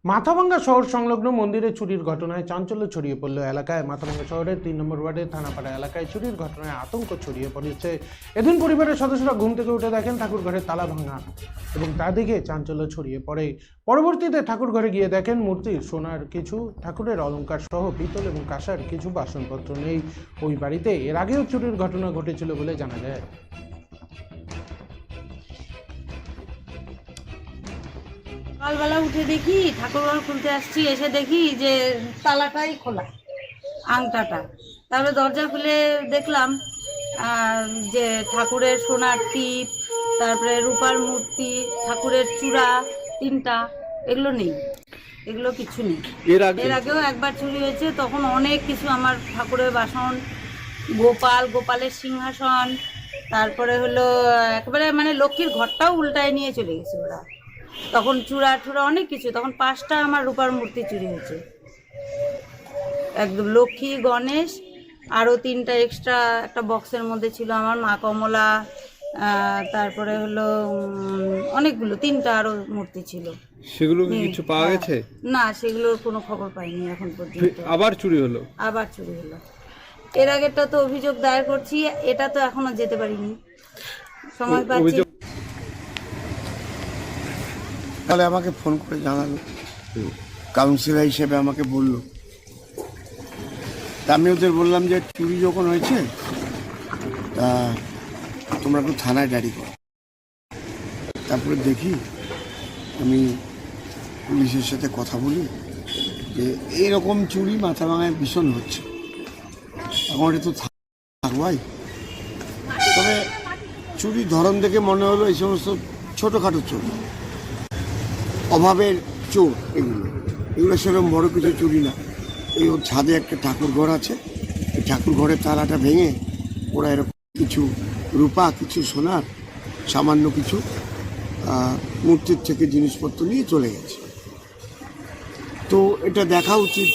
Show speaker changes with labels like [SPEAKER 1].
[SPEAKER 1] মাথাভাঙ্গা শহর সংলগ্ন মন্দিরে চুরির ঘটনায় চাঞ্চল্য ছড়িয়ে পড়ল এলাকায়। মাথাভাঙ্গা শহরের 3 নম্বর ওয়ার্ডের থানাপাড়া এলাকায় চুরির ঘটনায় আতঙ্ক ছড়িয়ে পড়েছে। এদিন পরিবারের সদস্যরা ঘুম থেকে উঠে দেখেন ঠাকুর ঘরের তালা ভাঙা এবং তা দেখে চাঞ্চল্য ছড়িয়ে পড়ে। পরবর্তীতে ঠাকুর ঘরে গিয়ে দেখেন মূর্তির সোনার কিছু, ঠাকুরের অলংকার সহ পিতল এবং কাঁসার কিছু বাসনপত্র নেই। ওই বাড়িতে এর আগেও চুরির ঘটনা ঘটেছিল বলে জানা যায়।
[SPEAKER 2] সকালবেলা উঠে দেখি ঠাকুরঘর খুলতে আসছি, এসে দেখি যে তালাটাই খোলা, আংটাটা। তারপরে দরজা খুলে দেখলাম যে ঠাকুরের সোনার টিপ, তারপরে রূপার মূর্তি, ঠাকুরের চূড়া 3টা, এগুলো নেই, এগুলো কিছু নেই। এর আগেও একবার চুরি হয়েছে, তখন অনেক কিছু আমার ঠাকুরের বাসন, গোপালের সিংহাসন, তারপরে হলো একেবারে মানে লক্ষ্মীর ঘরটাও উল্টায় নিয়ে চলে গেছে ওরা। তখন চূড়া অনেক কিছু, তখন 5টা আমার রূপার মূর্তি চুরি হয়েছে, একদম লক্ষ্মী, গণেশ, আরও 3টা এক্সট্রা একটা বক্সের মধ্যে ছিল আমার মা কমলা, তারপরে হলো অনেকগুলো 3টা আরও মূর্তি ছিল।
[SPEAKER 3] সেগুলো কিছু পাওয়া গেছে?
[SPEAKER 2] না, সেগুলোর কোনো খবর পাইনি এখন পর্যন্ত।
[SPEAKER 3] আবার চুরি হলো?
[SPEAKER 2] আবার চুরি হলো। এর আগেরটা তো অভিযোগ দায়ের করছি, এটা তো এখনো যেতে পারিনি, সময় পাচ্ছি।
[SPEAKER 4] তাহলে আমাকে ফোন করে জানালো, কাউন্সিলর হিসেবে আমাকে বললো। তা আমি ওদের বললাম যে চুরি যখন হয়েছে তা তোমরা একটু থানায় ডায়েরি করো। তারপরে দেখি আমি পুলিশের সাথে কথা বলি যে এইরকম চুরি মাথাভাঙায় ভীষণ হচ্ছে, এখন এটা তো থাকবাই। তবে চুরির ধরন দেখে মনে হলো এই সমস্ত ছোটোখাটো চুরি, অভাবের চোর, এগুলো সেরকম বড় কিছু চুরি না। এই ওর ছাদে একটা ঠাকুর ঘর আছে, এই ঠাকুর ঘরের তালাটা ভেঙে ওরা এরকম কিছু রূপা, কিছু সোনার, সামান্য কিছু মূর্তির থেকে জিনিসপত্র নিয়ে চলে গেছে। তো এটা দেখা উচিত।